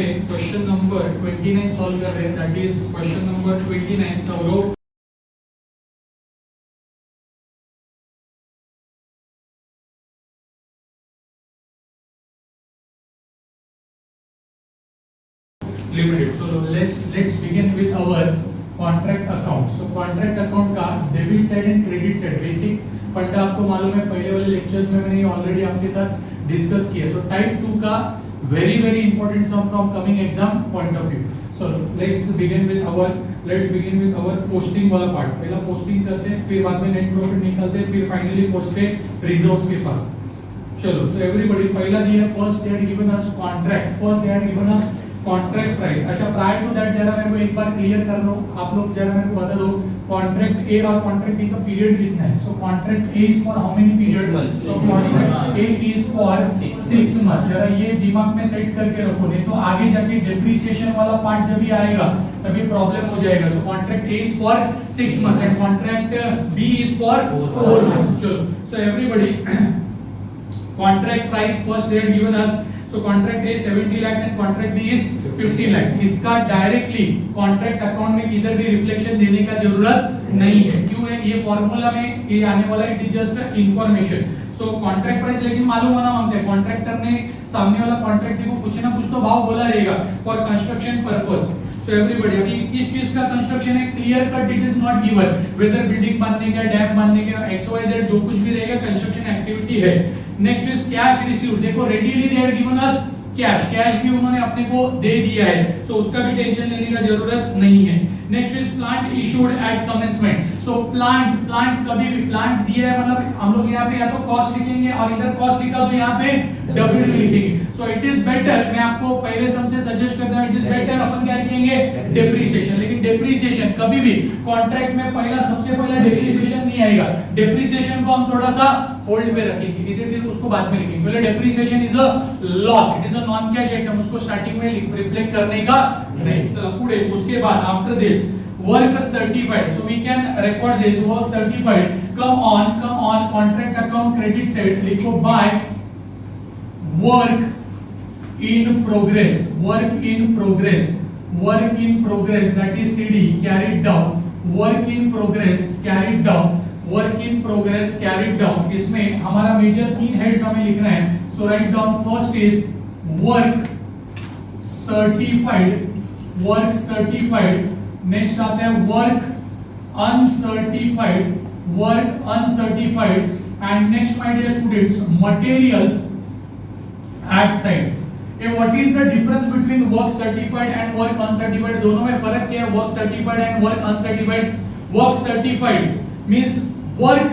पे question number 29 solve कर रहे हैं, that is question number 29 Saurabh limited. So let's begin with our contract account. So contract account का debit side and credit side basic फंडा आपको मालूम है, पहले वाले लेक्चर्स में मैंने ऑलरेडी आपके साथ डिस्कस किया. सो टाइप 2 का very important sum from coming exam point of view. So let's begin with our posting वाला पार्ट. पहला पोस्टिंग करते हैं, फिर बाद में नेट प्रॉफिट निकालते हैं, फिर फाइनली पहुंचते रिजर्व्स के पास. चलो, सो एवरीबॉडी पहला दिया first they had given us contract. First they had given us contract price. अच्छा, प्रायर टू दैट जरा मेरे को एक बार क्लियर कर लो, आप लोग जरा मेरे को बता दो कॉन्ट्रैक्ट ए और कॉन्ट्रैक्ट बी का पीरियड कितना है. So contract A is for how many period? So contract A is for 6 month. जरा ये दिमाग में सेट करके रखो, नहीं तो आगे जाके डेप्रिसिएशन वाला पार्ट जब भी आएगा तभी प्रॉब्लम हो जाएगा. So contract A is for 6 months and contract B is for 4 months. चलो, so everybody contract price first they had given us. So contract A 70 lakhs and contract B is 50 lakhs. इसका directly contract account में किधर भी reflection देने का जरूरत नहीं है. क्यों है? ये फॉर्मूला में ये आने वाला it is just information. So contract price लेकिन मालूम होना मांगते हैं. कॉन्ट्रैक्टर ने सामने वाला कॉन्ट्रैक्टर को कुछ ना कुछ तो भाव बोला रहेगा for construction purpose. So everybody अभी किस चीज का कंस्ट्रक्शन है clear cut it is not given, whether building बनने का, डैम बनने का, XYZ जो कुछ भी रहेगा कंस्ट्रक्शन एक्टिविटी है. Next is cash received. देखो readily they have given us cash भी उन्होंने अपने को दे दिया है, सो उसका भी टेंशन लेने का जरूरत नहीं है. Next is plant issued at commencement. So plant कभी भी प्लांट दिया है मतलब हम लोग यहाँ पे या तो कॉस्ट लिखेंगे और इधर कॉस्ट लिखा तो यहाँ पे डब्ल्यू लिखेंगे. सो इट इज बेटर, मैं आपको पहले सबसे सजेस्ट करता हूँ, इट इज बेटर अपन क्या लिखेंगे डेप्रिसिएशन. लेकिन डेप्रिसिएशन कभी भी कॉन्ट्रैक्ट में सबसे पहला डेप्रिसिएशन नहीं आएगा. डेप्रिसिएशन को हम थोड़ा सा होल्ड पे रखेंगे, इसीलिए उसको बाद में लिखेंगे. पहले depreciation is a loss, it is a non cash item, उसको स्टार्टिंग में रिफ्लेक्ट करने का नहीं. चलो पुढे उसके बाद after this work certified. So we can record this work certified. Come on contract account credit side लिखो by work in progress that is CD carried down. work in progress carried down. इसमें हमारा major 3 heads हमें लिखना है. So write down first is work certified. Next आता है work uncertified and next my dear students materials at side. ये what is the difference between work certified and work uncertified? दोनों में फर्क क्या है? Work certified and work uncertified. Work certified means work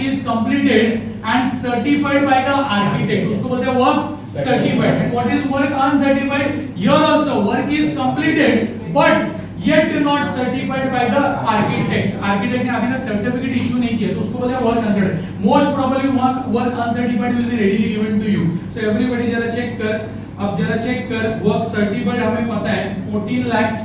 is completed and certified by the architect, उसको बोलते हैं work certified. And what is work uncertified? Here also work is completed but yet not certified by the architect. Architect ने अभी तक certificate issue नहीं किया तो उसको बोलते हैं work uncertified. Most probably work uncertified will be readily given to you. So everybody जरा चेक कर वर्क सर्टिफाइड हमें पता है 14 lakhs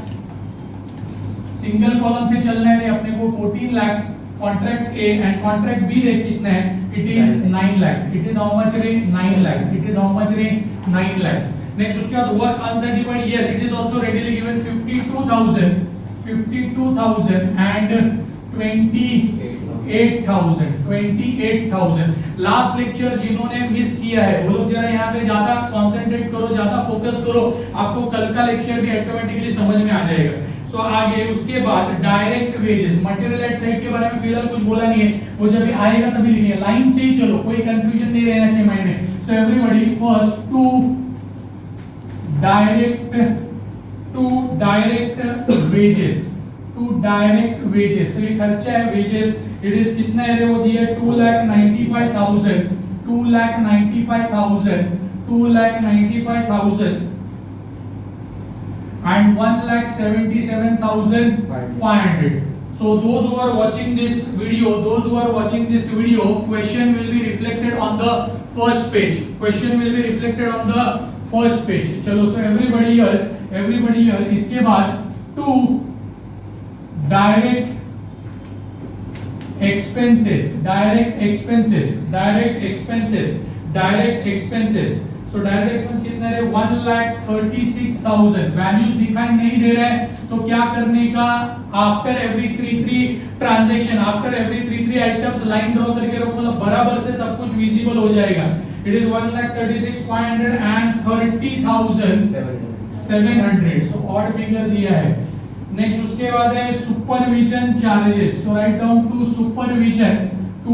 सिंगल कॉलम से चलना है अपने को 14 lakhs. Contract A and contract B रे कितना है? It is 9 lakhs. It is how much रे? 9 lakhs. It is how much रे? 9 lakhs. नेक्स्ट उसके बाद work uncertified, yes it is also readily given 52,000 and 28,000. Last lecture जिन्होंने miss किया है वो लोग जरा यहाँ पे ज्यादा कंसंट्रेट करो, ज्यादा फोकस करो, आपको कल का लेक्चर भी ऑटोमेटिकली समझ में आ जाएगा. सो आगे उसके बाद direct wages material at side के बारे में फिलहाल कुछ बोला नहीं है, वो जब भी आएगा तभी लिखिए. लाइन से ही चलो, कोई कंफ्यूजन नहीं रहना चाहिए माइंड में. So everybody first to direct wages. तो ये खर्चा है वेजेस. इट इज कितना है? वो दिया 2,95,000 and 1,77,500. So those who are watching this video, question will be reflected on the first page. चलो, so everybody here. इसके बाद to direct expenses. So direct expense कितना है 1,36,000 वैल्यूज दिखाई नहीं दे रहा है तो क्या करने का after every 3 transaction after every 3 items line draw करके रखो मतलब बराबर से सब कुछ विजिबल हो जाएगा it is 1,36,500 and 30,700 so odd figure दिया है नेक्स्ट उसके बाद है सुपरविजन चार्जेस तो write down to supervision charges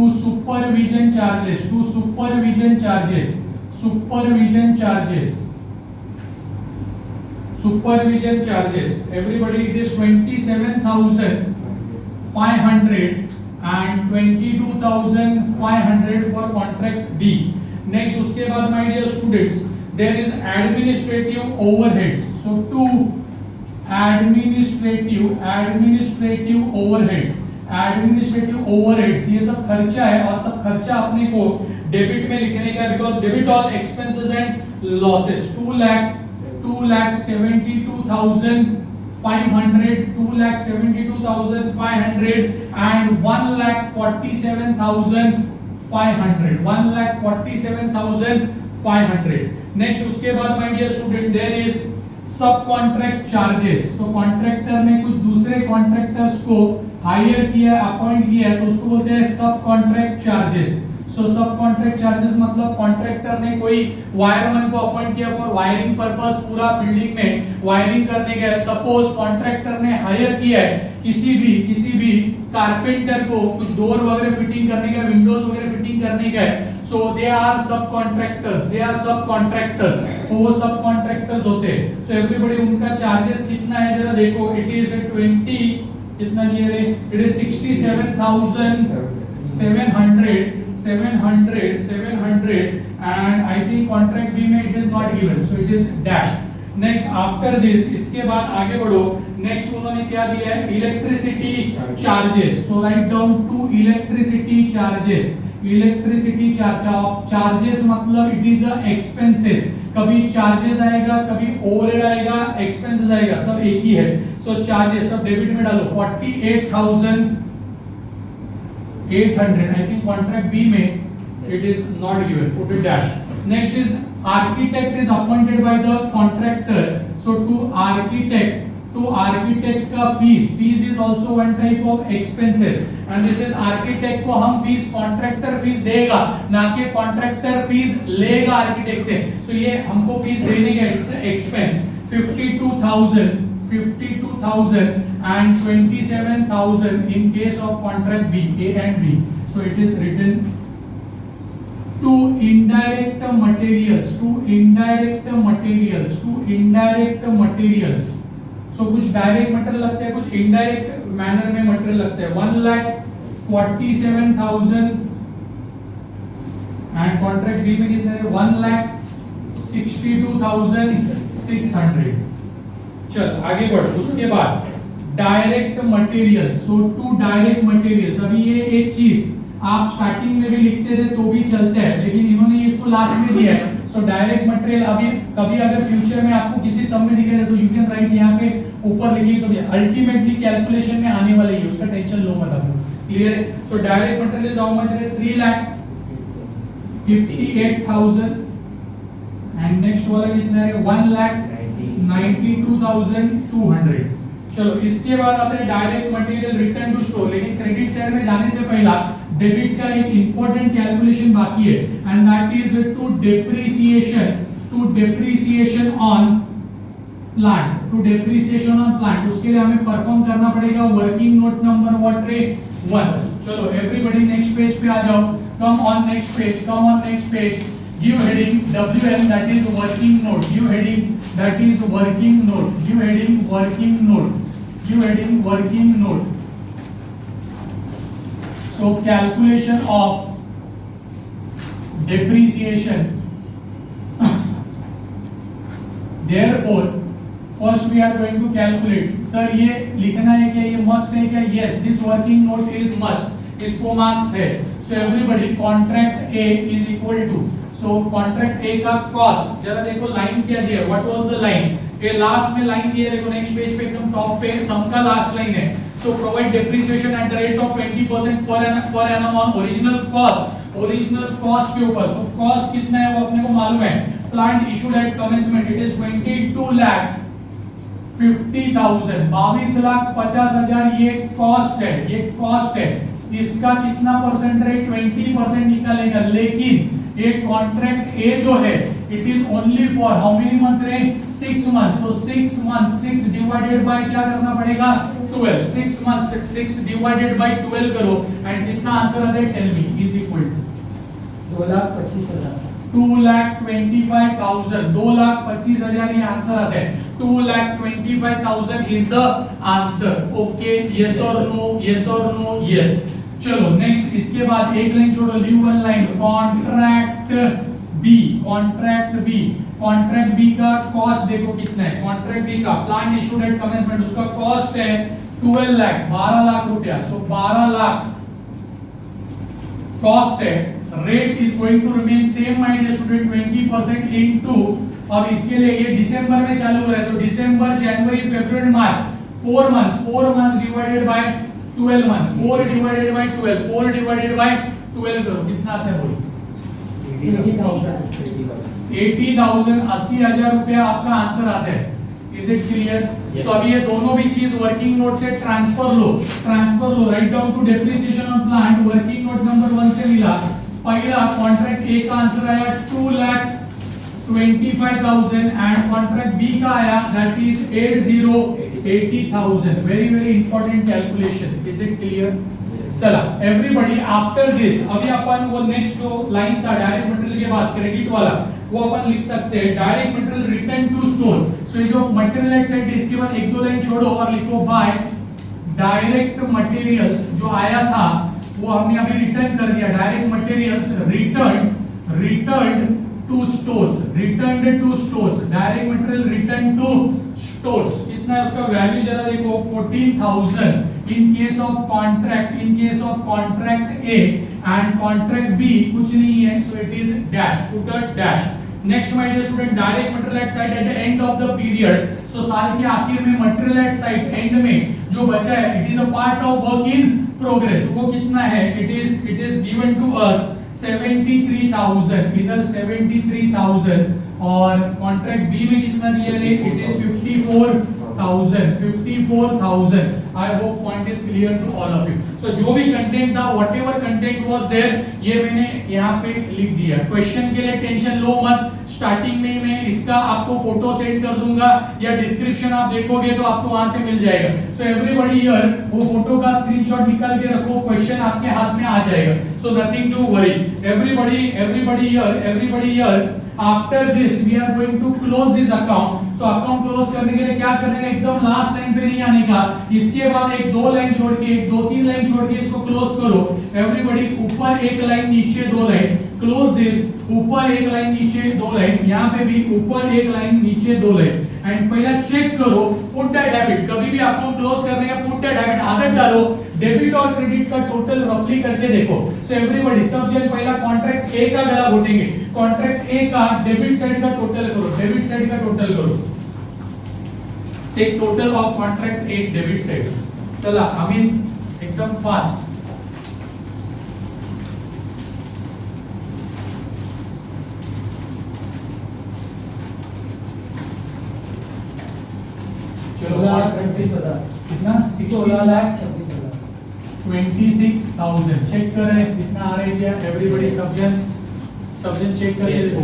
everybody it is 27,500 and 22,500 for contract B next उसके बाद my dear students there is administrative overheads so to administrative overheads ये सब खर्चा है और सब खर्चा अपने को डेबिट में लिखने का because debit all expenses and losses 2,72,500 and 1,47,500 next उसके बाद my dear student there is sub contract charges तो कॉन्ट्रैक्टर ने कुछ दूसरे कॉन्ट्रैक्टर्स को हायर किया अपॉइंट किया तो उसको बोलते हैं सब कॉन्ट्रैक्ट चार्जेस सो सब कॉन्ट्रैक्ट चार्जेस मतलब कॉन्ट्रैक्टर ने कोई वायरमैन को अपॉइंट किया फॉर वायरिंग पर्पस पूरा बिल्डिंग में वायरिंग करने का सपोज कॉन्ट्रैक्टर ने हायर किया है किसी भी कारपेंटर को कुछ डोर वगैरह फिटिंग करने का विंडोज वगैरह फिटिंग करने का है सो दे आर सब कॉन्ट्रैक्टर्स तो वो सब कॉन्ट्रैक्टर्स होते हैं सो एवरीबॉडी उनका चार्जेस कितना है जरा देखो इट इज 20 कितना दिया है it is 67,700 and I think contract B में it is not given so it is dash next after this इसके बाद आगे बढ़ो next उन्होंने क्या दिया है इलेक्ट्रिसिटी चार्जेस तो write down to electricity charges मतलब इट इज अ एक्सपेंसेस कभी चार्जेस आएगा कभी ओवरहेड आएगा एक्सपेंसेस आएगा सब एक ही है सो चार्जेस सब डेबिट में डालो 48,800 I think contract B में it is not given put it dash next is architect is appointed by the contractor so to architect का fees is also one type of expenses and this is architect को हम fees contractor fees देगा ना कि contractor fees लेगा architect से so ये हमको fees देने का expense 52,000 and 27,000 in case of contract B A and B so it is written to indirect materials so कुछ डायरेक्ट मटेरियल लगता है कुछ इनडायरेक्ट मैनर में मटेरियल लगता है 1,47,000 एंड कॉन्ट्रैक्ट बी में कितना है 1,62,600 चल आगे बढ़ उसके बाद direct materials so to direct materials अभी ये एक चीज आप स्टार्टिंग में भी लिखते थे तो भी चलता है लेकिन इन्होंने इसको लास्ट में दिया है सो डायरेक्ट मटेरियल अभी कभी अगर फ्यूचर में आपको किसी सम में दिखेगा तो यू कैन राइट यहाँ पे ऊपर लिखिए तो अल्टीमेटली कैलकुलेशन में आने वाला है उसका टेंशन लो मत आपको क्लियर है so direct material how much है 3,58,000 एंड नेक्स्ट वाला कितना है 1,92,200 चलो इसके बाद आता है direct material return to store लेकिन क्रेडिट साइड में जाने से पहला डेबिट का एक इंपॉर्टेंट कैलकुलेशन बाकी है and that is to depreciation on plant उसके लिए हमें परफॉर्म करना पड़ेगा वर्किंग नोट नंबर व्हाट रे 1 चलो एवरीबॉडी नेक्स्ट पेज पे आ जाओ come on next page give heading WN that is working note give heading that is working note give heading working note so calculation of depreciation therefore first we are going to calculate sir ये लिखना है क्या ये must है क्या yes this working note is must इसको marks है so everybody contract A is equal to so contract A का कॉस्ट जरा देखो लाइन क्या दिया व्हाट वाज द लाइन ये लास्ट में लाइन दिया देखो नेक्स्ट पेज पे एकदम टॉप पे सम का लास्ट लाइन है so provide depreciation at the rate of 20% per annum on original cost के ऊपर सो कॉस्ट कितना है वो अपने को मालूम है plant issued at commencement it is 22,50,000 22,50,000 ये कॉस्ट है, ये कॉस्ट है। इसका कितना परसेंट रेट 20% निकालेगा, लेकिन ये कॉन्ट्रैक्ट ए जो है it is only for how many months रे 6 मंथ्स। तो 6 मंथ्स 6 डिवाइडेड बाय क्या करना पड़ेगा 12 6 मंथ्स 6 डिवाइडेड बाय 12 करो एंड कितना आंसर आता है tell me is equal to 2,25,000 2,25,000 2,25,000 ये आंसर आता है। 2,25,000 is the answer. Okay yes और नो, यस और नो, यस। चलो नेक्स्ट, इसके बाद एक लाइन छोड़ो, leave one line. Contract B, contract B, contract B का कॉस्ट देखो कितना है। कॉन्ट्रैक्ट बी का प्लांट इशूड एट कमेंसमेंट उसका कॉस्ट है 12 लाख 12 लाख रुपया। सो 12 लाख कॉस्ट है। Rate is going to remain same my dear student 20% into, अब इसके लिए ये दिसंबर में चालू हो रहा है तो दिसंबर जनवरी फरवरी मार्च 4 months divided by 12 months 4 divided by 12 4 divided by 12 करो कितना आता है बोलो 80,000 80,000 रुपया आपका आंसर आता है। Is it clear? सो अभी ये दोनों भी चीज वर्किंग नोट से ट्रांसफर लो write down to depreciation of plant. Working note number 1 से मिला पहला कॉन्ट्रैक्ट ए का आंसर आया 2,25,000 एंड कॉन्ट्रैक्ट बी का आया that is 80,000। Very very important calculation. Is it clear? चला एवरीबॉडी आफ्टर दिस अभी अपन वो नेक्स्ट जो लाइन था डायरेक्ट मटेरियल के बाद क्रेडिट वाला वो अपन लिख सकते हैं direct material return to store. So ये जो मटेरियल एक्ट साइड इसके बाद एक दो लाइन छोड़ो और लिखो बाय डायरेक्ट मटेरियल्स जो आया था वो हमने अभी रिटर्न कर दिया। Direct materials return to stores direct material return to stores कितना है उसका वैल्यू जरा देखो 14,000 in case of contract A and contract B कुछ नहीं है so it is dash put a dash। next my dear student direct material at site at the end of the period so साल के आखिर में material at site end में जो बचा है it is a part of work in progress वो कितना है it is given to us 73,000 इधर 73,000 और contract B में कितना दिया है it is 54,000। I hope point is clear to all of you. So जो भी कंटेंट था whatever content was there ये मैंने यहाँ पे लिख दिया। क्वेश्चन के लिए टेंशन लो मत, स्टार्टिंग में मैं इसका आपको फोटो सेंड कर दूंगा या डिस्क्रिप्शन आप देखोगे तो आपको वहां से मिल जाएगा। सो एवरीबॉडी हियर वो फोटो का स्क्रीनशॉट निकाल के रखो, क्वेश्चन आपके हाथ में आ जाएगा। So nothing to worry. Everybody here after this we are going to close this account. So account close करने के लिए क्या करना है एकदम लास्ट लाइन पे नहीं आने का, इसके बाद एक दो लाइन छोड़ के एक दो तीन लाइन छोड़ के इसको क्लोज करो। एवरीबॉडी ऊपर एक लाइन नीचे दो लाइन क्लोज दिस, ऊपर एक लाइन नीचे दो लाइन, यहाँ पे भी ऊपर एक लाइन नीचे दो लाइन एंड पहला चेक करो पुट द डेबिट। कभी भी आपको क्लोज करने का पुट द डेबिट आदत डालो, डेबिट और क्रेडिट का टोटल रफली करके देखो। सो एवरीबॉडी सब जन पहला कॉन्ट्रैक्ट ए का गला घोटेंगे, कॉन्ट्रैक्ट ए का डेबिट साइड का टोटल करो, take total of contract A debit side. चला अमीन एकदम फास्ट कितना 16,26,000 चेक कर रहे हैं कितना आ रहा है क्या? एवरीबॉडी सबजन चेक करके देखो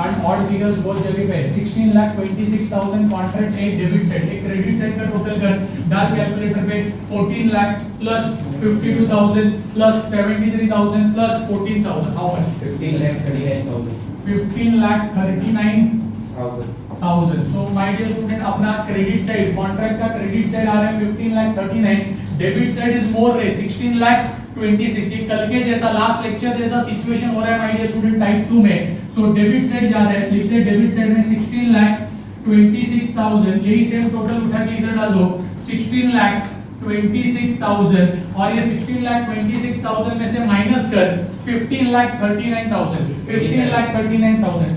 एंड ऑड फिगर्स बहुत जगह पे है। 16,26,000 कॉन्ट्रैक्ट एक डेबिट साइड, एक क्रेडिट साइड का टोटल कर डाल कैलकुलेटर पे 14 lakh plus 52,000 plus 73,000 plus 14,000 how much 15,39,000। So my dear student अपना क्रेडिट साइड कॉन्ट्रैक्ट का क्रेडिट साइड आ रहा है 15,39,000, डेबिट साइड इज मोर रे 16,26,000। ये कल के जैसा लास्ट लेक्चर जैसा सिचुएशन हो रहा है माय डियर स्टूडेंट टाइप 2 में। सो डेबिट साइड ज्यादा है, लिखते हैं डेबिट साइड में 16,26,000 यही सेम टोटल उठा के इधर डाल दो 16,26,000 और ये 16,26,000 में से माइनस कर 15,39,000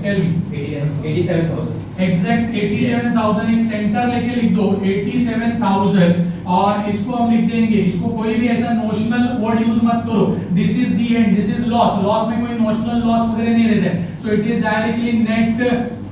टेल मी 87,000 एग्जैक्ट 87,000 एक सेंटर लेके लिख दो 87,000 और इसको हम लिख देंगे, इसको कोई भी ऐसा नोशनल वर्ड यूज मत करो, this is the end, this is loss, loss में कोई नोशनल लॉस वगैरह नहीं रहता है, so it is directly net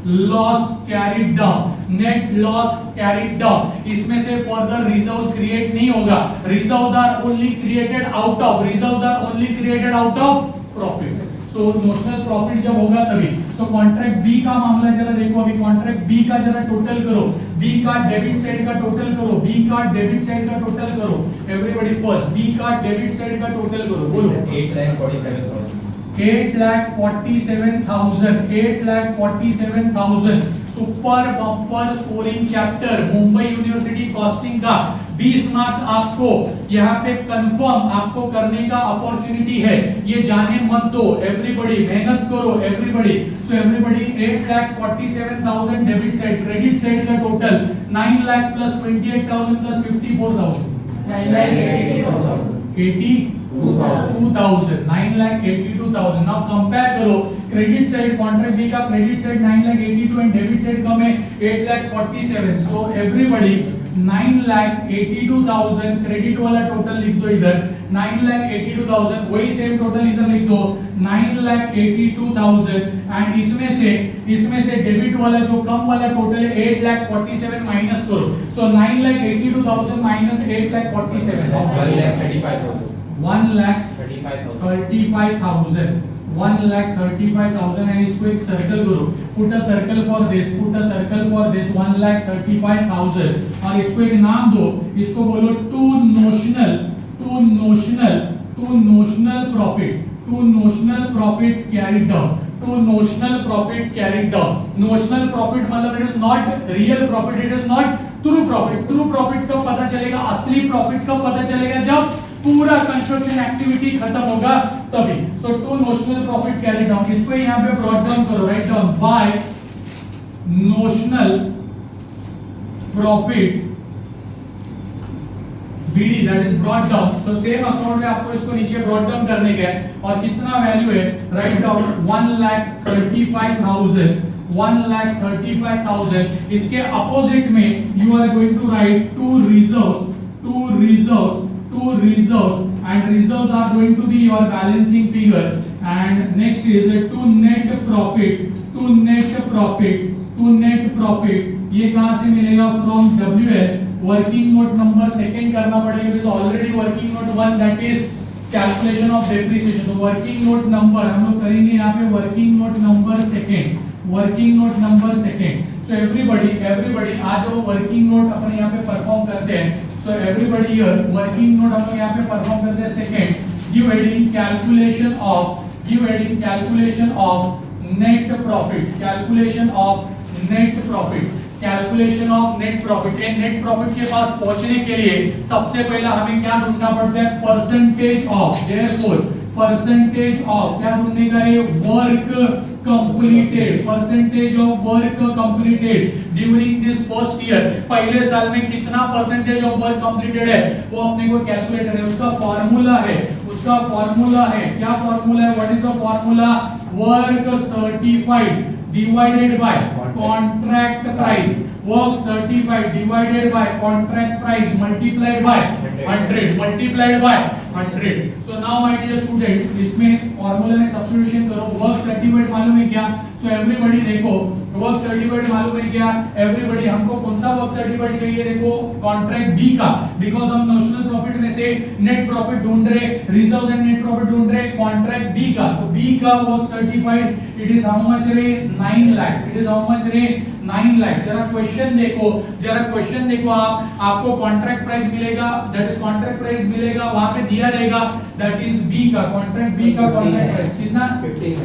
loss carried down, net loss carried down. इसमें से फर्दर रिजर्व्स क्रिएट नहीं होगा, reserves are only created out of, reserves are only created out of profits, so notional profit जब होगा तभी। सो contract B का मामला जरा देखो, अभी कॉन्ट्रैक्ट बी का जरा टोटल करो, बी का डेबिट साइड का टोटल करो, बी का डेबिट साइड का टोटल करो, एवरीबॉडी फर्स्ट बी का डेबिट साइड का टोटल करो, बोलो 8,47,000, 8,47,000 super bumper scoring chapter Mumbai university costing का 20 मार्क्स आपको यहाँ पे कंफर्म आपको करने का अपॉर्चुनिटी है, ये जाने मत दो, एवरीबॉडी मेहनत करो everybody. So everybody 8,47,000 debit side, credit side का total 9 lakh plus 28,000 plus 54,000 82,000, 9,82,000। Now compare करो, क्रेडिट साइड कॉन्ट्रैक्ट बी का credit side 9,82 and debit side कम है 8,47,000, सो एवरीबॉडी 9,82,000 क्रेडिट वाला टोटल लिख दो इधर, 9,82,000 वही सेम टोटल इधर लिख दो 9,82,000 एंड इसमें से डेबिट वाला जो कम वाला टोटल है 8,47,000 माइनस करो, सो 9,82,000 माइनस 8,47,000 1,35,000 एंड इसको एक सर्कल करो, put a circle for this, put a circle for this 1,35,000 और इसको एक नाम दो, इसको बोलो to notional profit carried down, to notional profit carried down. Notional profit मतलब it is not real profit, it is not true profit. True profit कब पता चलेगा, असली प्रॉफिट कब पता चलेगा, जब पूरा कंस्ट्रक्शन एक्टिविटी खत्म होगा तभी। So to notional profit carry down, इसको यहां पे ब्रॉट डाउन करो, write down by notional profit BD that is brought down. So same account में आपको इसको नीचे ब्रॉट डाउन करने का है और कितना वैल्यू है, राइट डाउन 1,35,000, 1,35,000। इसके अपोजिट में you are going to write to reserves and reserves are going to be your balancing figure, and next is to net profit ये कहां से मिलेगा, from WL working note number second करना पड़ेगा, it is already working note 1 that is calculation of depreciation. तो working note number हम लोग करेंगे यहाँ पे working note number second. So everybody आज वो वर्किंग नोट अपन यहाँ पे परफॉर्म करते हैं। So everybody here working note हम लोग यहाँ पे परफॉर्म करते हैं second, give heading calculation of net profit, calculation of net profit। ये नेट प्रॉफिट के पास पहुंचने के लिए सबसे पहला हमें क्या ढूंढना पड़ता है, percentage of, therefore percentage of क्या ढूंढने का है, work completed, percentage of work completed during this first year. पहले साल में कितना परसेंटेज ऑफ वर्क कंप्लीटेड है वो अपने को कैलकुलेट करना है, उसका फार्मूला है क्या फार्मूला है, what is the formula, work certified divided by contract price, work certified divided by contract price multiplied by 100। So now my dear student, इसमें फार्मूला में सब्स्टिट्यूशन करो, वर्क सर्टिफाइड मालूम है क्या, सो एवरीबॉडी देखो वर्क सर्टिफाइड मालूम है क्या, एवरीबॉडी हमको कौन सा वर्क सर्टिफाइड चाहिए, देखो कॉन्ट्रैक्ट बी का, बिकॉज़ हम नोशनल प्रॉफिट में से नेट प्रॉफिट ढूंढ रहे, रिजर्व्स एंड नेट प्रॉफिट ढूंढ रहे, कॉन्ट्रैक्ट बी का, तो बी का work certified it is how much रे, 9 lakh, it is how much रे, 9 लाख। जरा क्वेश्चन देखो आपको कॉन्ट्रैक्ट प्राइस मिलेगा, दैट इज कॉन्ट्रैक्ट प्राइस मिलेगा, वहां पे दिया रहेगा दैट इज बी का, कॉन्ट्रैक्ट बी का कॉन्ट्रैक्ट प्राइस कितना, 15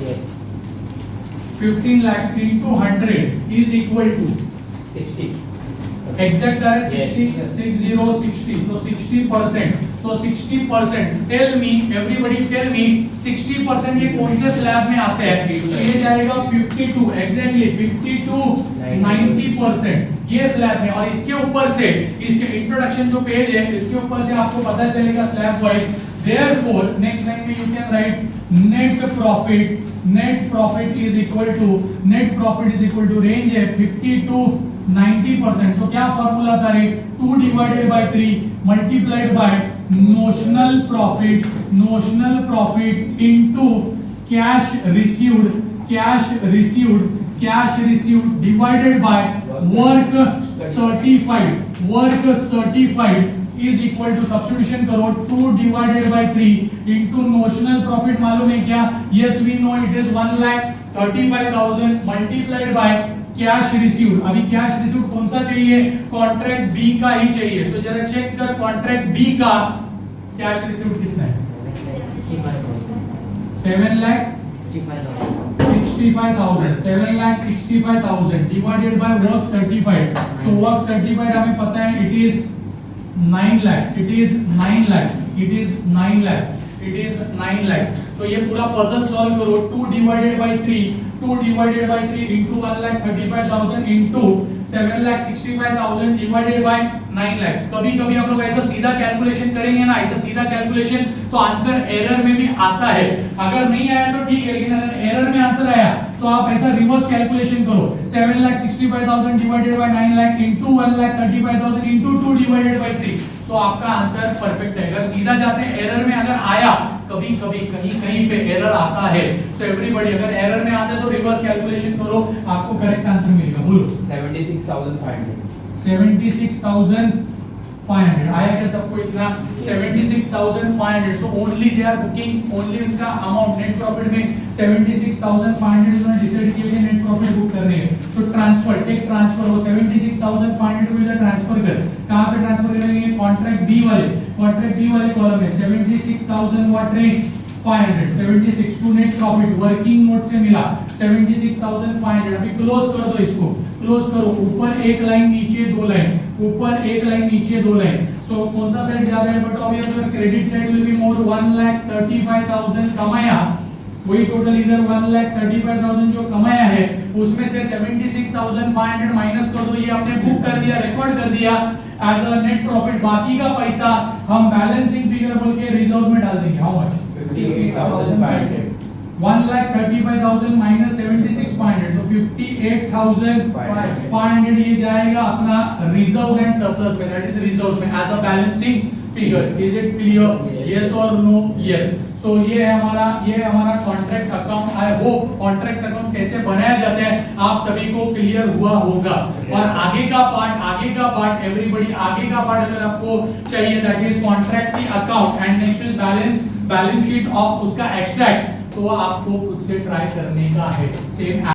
yes 15 lakhs into 100 is equal to 60 exact है 60 तो 60%, तो 60% tell me everybody tell me 60% ये कौन से स्लैब में आते हैं, तो ये जाएगा 52 एग्जैक्टली 52 90% ये स्लैब में, और इसके ऊपर से इसके इंट्रोडक्शन जो पेज है इसके ऊपर से आपको पता चलेगा slab wise Therefore, next line में you can write net profit. Net profit is equal to range है 50 to 90%. तो क्या फॉर्मूला था रे? 2 divided by 3 multiplied by notional profit into cash received divided by work certified is equal to substitution करो 2 divided by 3 into notional profit मालूम है क्या? Yes, we know it is 1,35,000 multiplied by cash received. अभी cash received कौन सा चाहिए? Contract B का ही चाहिए. सो जरा चेक कर कॉन्ट्रैक्ट बी का कैश रिसीव्ड कितना है? 7,65,000 divided by work certified. So work certified हमें पता है इट इज 9 lakhs. तो ये पूरा पजल सॉल्व करो. 2 divided by 3 into 1,35,000 into 7,65,000 divided by 9 lakhs. कभी कभी हम लोग ऐसा सीधा कैलकुलेशन करेंगे ना, ऐसा सीधा कैलकुलेशन तो आंसर एरर में भी आता है. अगर नहीं आया तो ठीक है, लेकिन अगर एरर में आंसर आया तो आप ऐसा रिवर्स कैलकुलेशन करो. 7,65,000 divided by 9 lakh into 1,35,000 into 2 divided by 3. तो आपका आंसर परफेक्ट है. अगर सीधा जाते हैं एरर में अगर आया, कभी कभी कहीं पे एरर आता है. सो एवरीबॉडी अगर एरर में आता है तो रिवर्स कैलकुलेशन करो, आपको करेक्ट आंसर मिलेगा. बोलो 76,500 आया क्या सबको? इतना 76,500. So only they are booking only उनका अमाउंट नेट प्रॉफिट में 76,500 इन्होंने डिसाइड किया कि नेट प्रॉफिट बुक करने है. तो ट्रांसफर टेक ट्रांसफर हो 76,500 रुपए ट्रांसफर कर. कहां पे ट्रांसफर करेंगे? कॉन्ट्रैक्ट बी वाले कॉलम में 76,500 76 to net profit working note से मिला 76,500. अभी क्लोज कर दो, इसको क्लोज करो. ऊपर एक लाइन नीचे दो लाइन. सो कौन सा साइड ज्यादा है? But obviously credit side will be more. 1,35,000 कमाया, वही टोटल इधर 1,35,000 जो कमाया है उसमें से 76,500 माइनस कर दो. ये हमने बुक कर दिया, रिकॉर्ड कर दिया एज अ नेट प्रॉफिट. बाकी का पैसा हम बैलेंसिंग फिगर बोल के रिजर्व में डाल देंगे. How much? 58,500. 1,35,000 माइनस 76,500 तो 58,500 ये जाएगा अपना रिजर्व एंड सरप्लस में, दैट इज रिजर्व में as a balancing figure. Is it clear? Yes और नो? यस. सो ये है हमारा contract account. I hope contract account कैसे बनाया जाता है आप सभी को क्लियर हुआ होगा. और आगे का पार्ट एवरीबॉडी आगे का पार्ट अगर आपको चाहिए दैट इज कॉन्ट्रैक्ट की account and next is balance sheet of उसका एक्सट्रैक्ट, तो आपको खुद से ट्राई करने का है. सेम